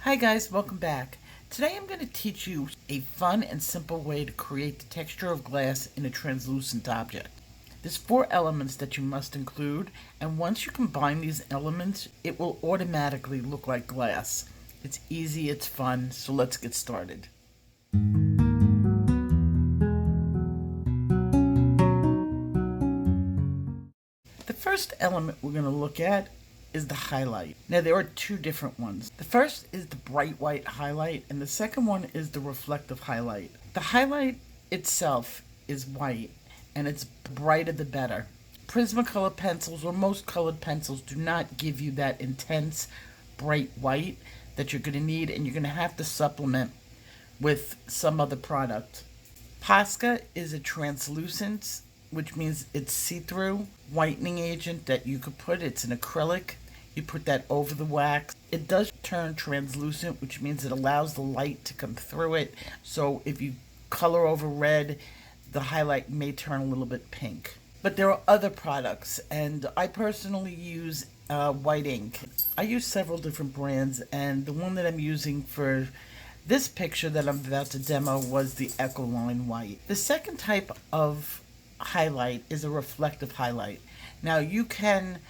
Hi guys, welcome back. Today I'm going to teach you a fun and simple way to create the texture of glass in a translucent object. There's 4 elements that you must include, and once you combine these elements, it will automatically look like glass. It's easy, it's fun, so let's get started. The first element we're going to look at is the highlight. Now there are 2 different ones. The first is the bright white highlight and the second one is the reflective highlight. The highlight itself is white and it's brighter the better. Prismacolor pencils or most colored pencils do not give you that intense bright white that you're going to need, and you're going to have to supplement with some other product. Posca is a translucent, which means it's see-through whitening agent that you could put. It's an acrylic. You put that over the wax. It does turn translucent, which means it allows the light to come through it. So if you color over red, the highlight may turn a little bit pink. But there are other products, and I personally use white ink. I use several different brands, and the one that I'm using for this picture that I'm about to demo was the Ecoline White. The second type of highlight is a reflective highlight. Now you can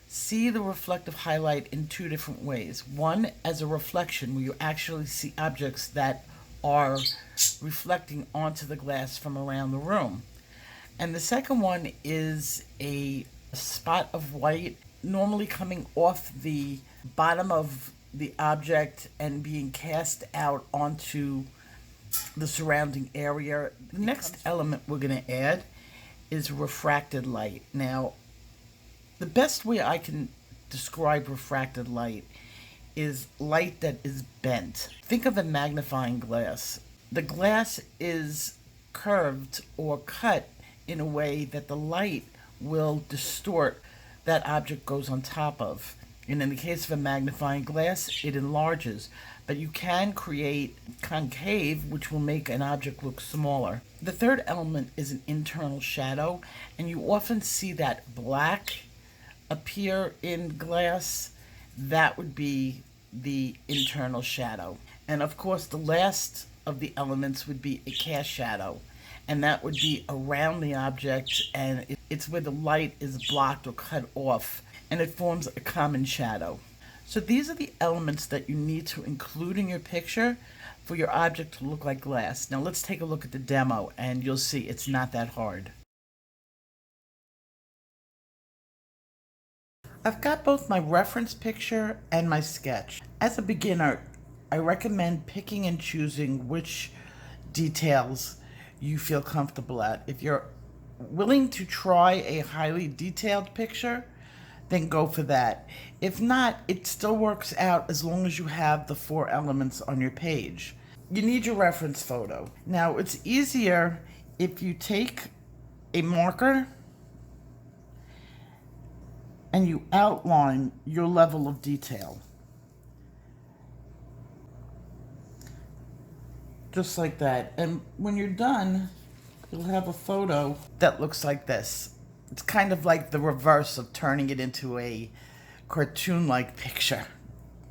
see the reflective highlight in 2 different ways. One, as a reflection, where you actually see objects that are reflecting onto the glass from around the room. And the second one is a spot of white, normally coming off the bottom of the object and being cast out onto the surrounding area. The next element we're going to add is refracted light. Now, the best way I can describe refracted light is light that is bent. Think of a magnifying glass. The glass is curved or cut in a way that the light will distort that object goes on top of. And in the case of a magnifying glass, it enlarges. But you can create concave, which will make an object look smaller. The third element is an internal shadow, and you often see that black appear in glass. That would be the internal shadow. And of course, the last of the elements would be a cast shadow, and that would be around the object, and it's where the light is blocked or cut off, and it forms a common shadow. So these are the elements that you need to include in your picture for your object to look like glass. Now let's take a look at the demo, and you'll see it's not that hard. I've got both my reference picture and my sketch. As a beginner, I recommend picking and choosing which details you feel comfortable at. If you're willing to try a highly detailed picture, then go for that. If not, it still works out as long as you have the 4 elements on your page. You need your reference photo. Now, it's easier if you take a marker and you outline your level of detail. Just like that. And when you're done, you'll have a photo that looks like this. It's kind of like the reverse of turning it into a cartoon-like picture,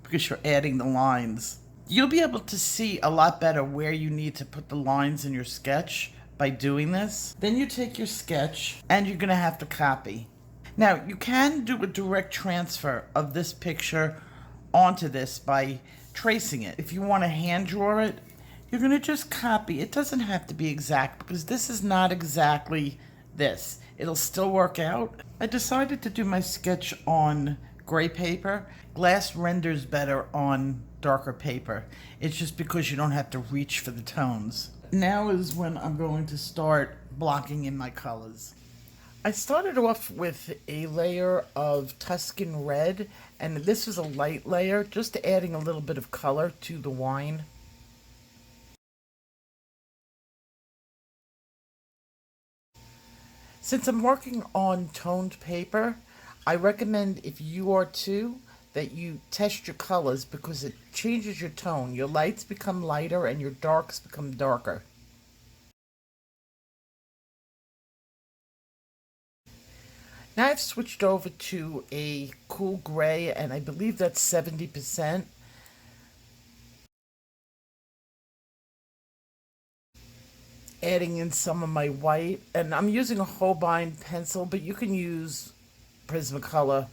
because you're adding the lines. You'll be able to see a lot better where you need to put the lines in your sketch by doing this. Then you take your sketch and you're going to have to copy. Now, you can do a direct transfer of this picture onto this by tracing it. If you want to hand draw it, you're going to just copy. It doesn't have to be exact, because this is not exactly this. It'll still work out. I decided to do my sketch on gray paper. Glass renders better on darker paper. It's just because you don't have to reach for the tones. Now is when I'm going to start blocking in my colors. I started off with a layer of Tuscan red, and this was a light layer, just adding a little bit of color to the wine. Since I'm working on toned paper, I recommend, if you are too, that you test your colors, because it changes your tone. Your lights become lighter and your darks become darker. Now I've switched over to a cool gray, and I believe that's 70%. adding in some of my white, and I'm using a Holbein pencil, but you can use Prismacolor.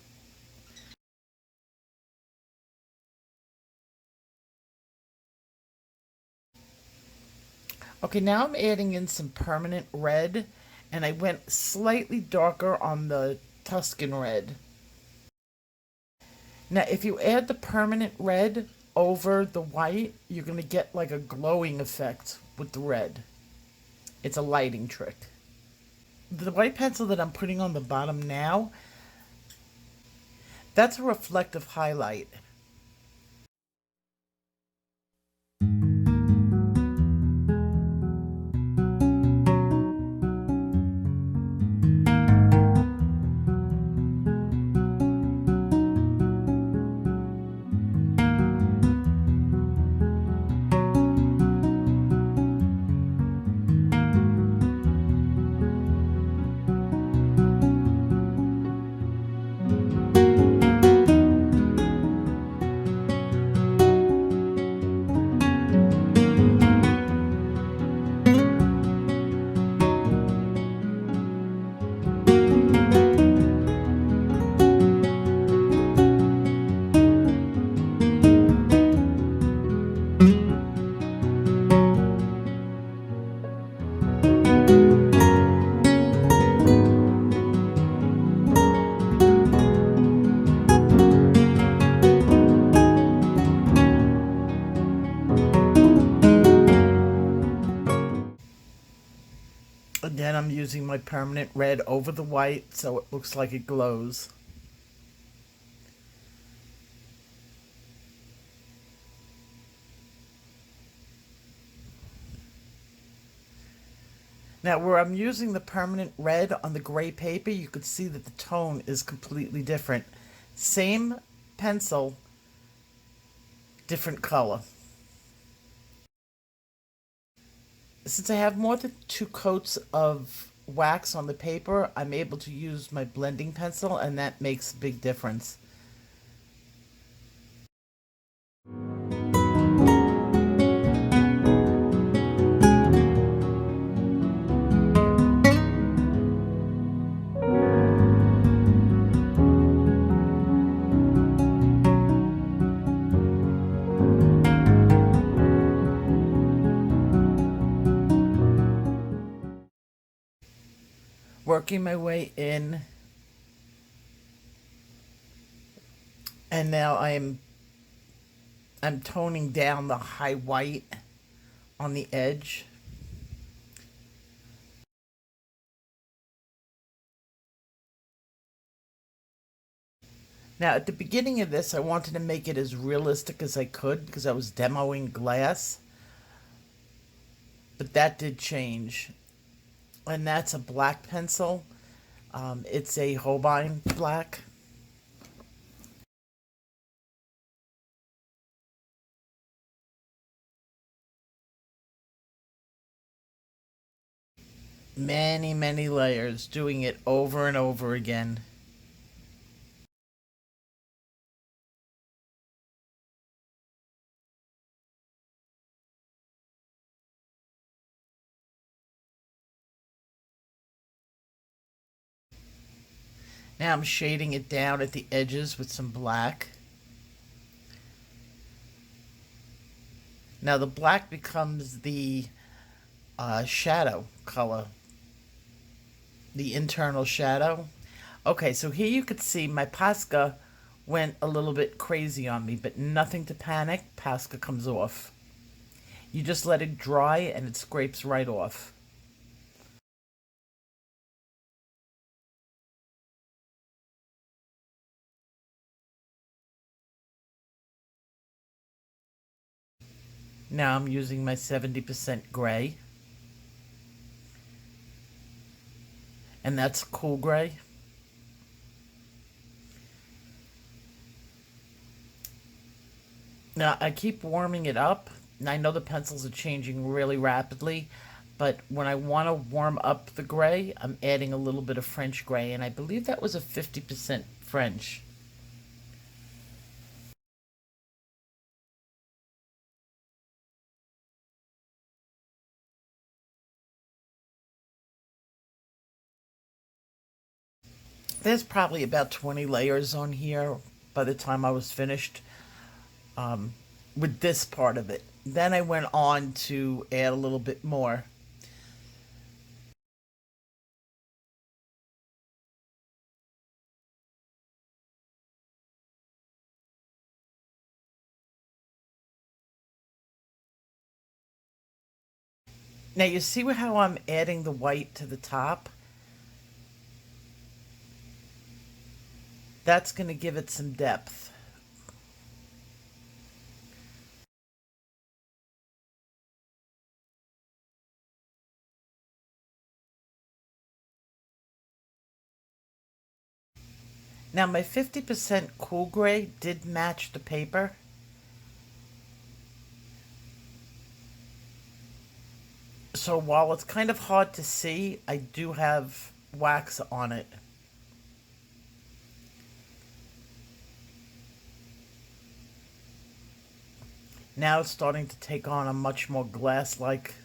Okay, now I'm adding in some permanent red, and I went slightly darker on the Tuscan red. Now, if you add the permanent red over the white, you're going to get like a glowing effect with the red. It's a lighting trick. The white pencil that I'm putting on the bottom now, that's a reflective highlight. Again, I'm using my permanent red over the white so it looks like it glows. Now, where I'm using the permanent red on the gray paper, you could see that the tone is completely different. Same pencil, different color. Since I have more than 2 coats of wax on the paper, I'm able to use my blending pencil, and that makes a big difference. Working my way in, and now I'm toning down the high white on the edge. Now, at the beginning of this, I wanted to make it as realistic as I could because I was demoing glass, but that did change. And that's a black pencil. It's a Holbein black. Many, many layers, doing it over and over again. Now I'm shading it down at the edges with some black. Now the black becomes the shadow color, the internal shadow. Okay, so here you could see my Posca went a little bit crazy on me, but nothing to panic. Posca comes off. You just let it dry and it scrapes right off. Now I'm using my 70% gray. And that's cool gray. Now I keep warming it up. And I know the pencils are changing really rapidly, but when I want to warm up the gray, I'm adding a little bit of French gray, and I believe that was a 50% French. There's probably about 20 layers on here by the time I was finished with this part of it. Then I went on to add a little bit more. Now you see how I'm adding the white to the top? That's going to give it some depth. Now my 50% cool gray did match the paper. So while it's kind of hard to see, I do have wax on it. Now it's starting to take on a much more glass-like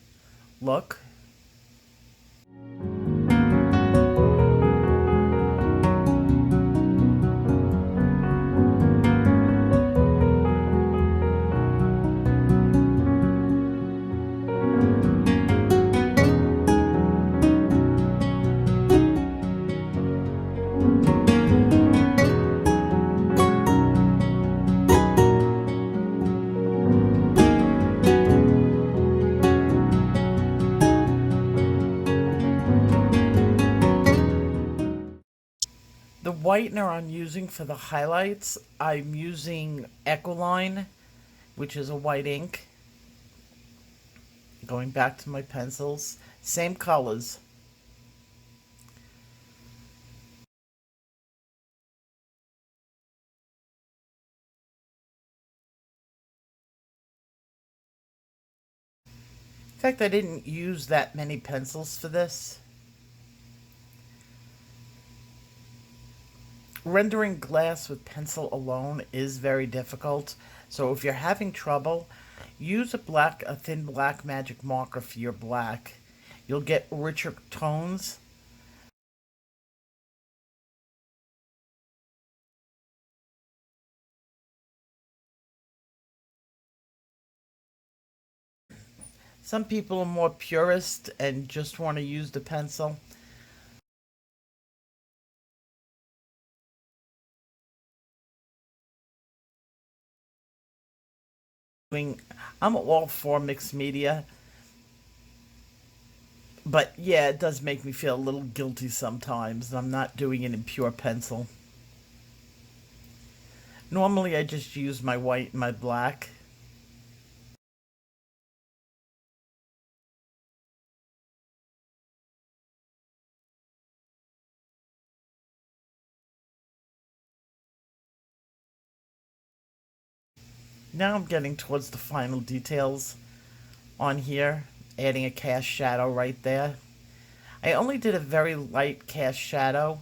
look. The whitener I'm using for the highlights, I'm using Ecoline, which is a white ink. Going back to my pencils, same colors. In fact, I didn't use that many pencils for this. Rendering glass with pencil alone is very difficult, so if you're having trouble, use a thin black magic marker for your black. You'll get richer tones. Some people are more purist and just want to use the pencil. I'm all for mixed media, but yeah, it does make me feel a little guilty sometimes. I'm not doing it in pure pencil. Normally I just use my white and my black. Now I'm getting towards the final details on here, adding a cast shadow right there. I only did a very light cast shadow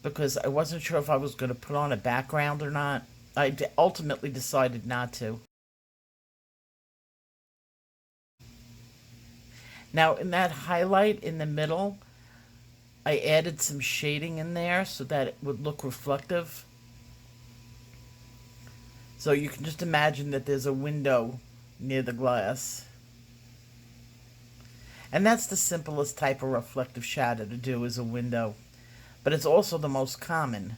because I wasn't sure if I was going to put on a background or not. I ultimately decided not to. Now in that highlight in the middle, I added some shading in there so that it would look reflective. So you can just imagine that there's a window near the glass. And that's the simplest type of reflective shadow to do, is a window. But it's also the most common.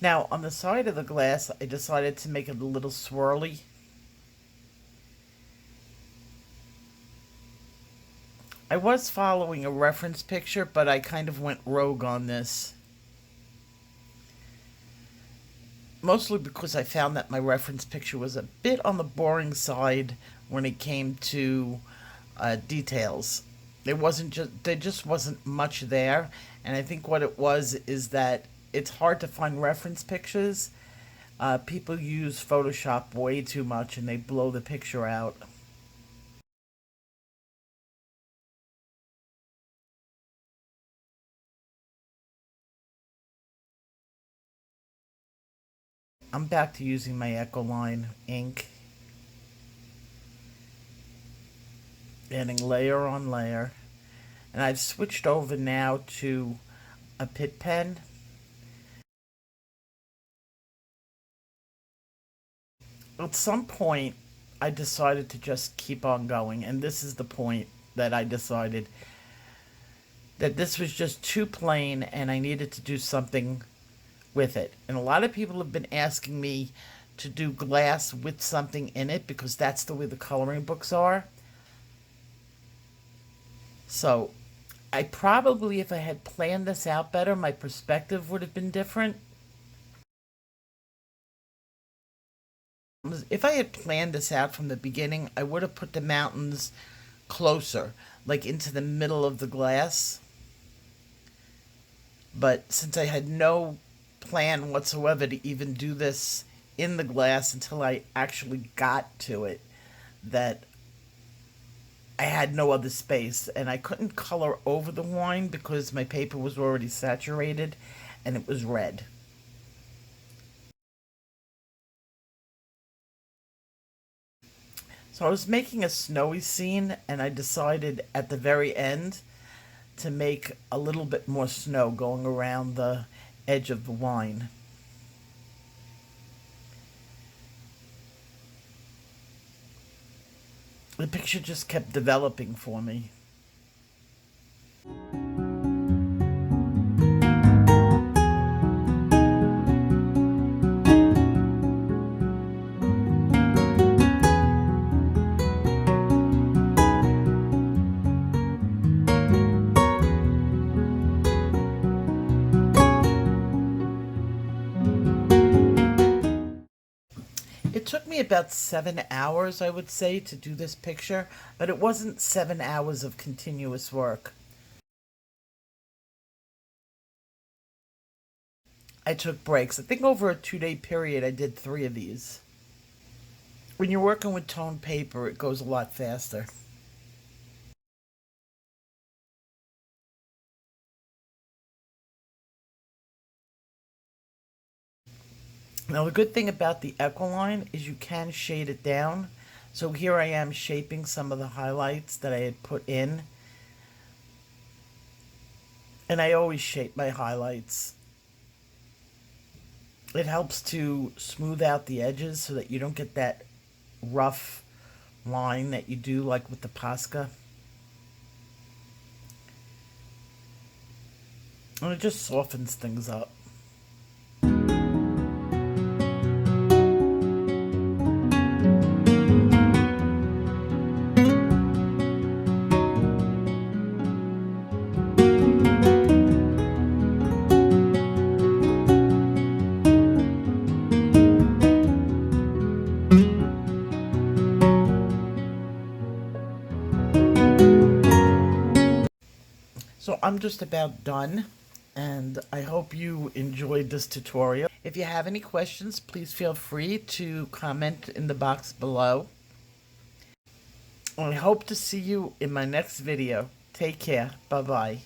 Now, on the side of the glass, I decided to make it a little swirly. I was following a reference picture, but I kind of went rogue on this. Mostly because I found that my reference picture was a bit on the boring side when it came to details. There just wasn't much there. And I think what it was is that it's hard to find reference pictures. People use Photoshop way too much and they blow the picture out. I'm back to using my Ecoline ink, adding layer on layer. And I've switched over now to a Pitt pen. At some point, I decided to just keep on going, and this is the point that I decided that this was just too plain and I needed to do something with it. And a lot of people have been asking me to do glass with something in it because that's the way the coloring books are. So I probably, if I had planned this out better, my perspective would have been different. If I had planned this out from the beginning, I would have put the mountains closer, like into the middle of the glass. But since I had no plan whatsoever to even do this in the glass until I actually got to it, that I had no other space and I couldn't color over the wine because my paper was already saturated and it was red. So I was making a snowy scene and I decided at the very end to make a little bit more snow going around the edge of the wine. The picture just kept developing for me. It took me about 7 hours, I would say, to do this picture, but it wasn't 7 hours of continuous work. I took breaks. I think over a 2 day period, I did 3 of these. When you're working with toned paper, it goes a lot faster. Now, the good thing about the Ecoline is you can shade it down. So here I am shaping some of the highlights that I had put in. And I always shape my highlights. It helps to smooth out the edges so that you don't get that rough line that you do like with the Posca. And it just softens things up. So I'm just about done, and I hope you enjoyed this tutorial. If you have any questions, please feel free to comment in the box below. I hope to see you in my next video. Take care. Bye-bye.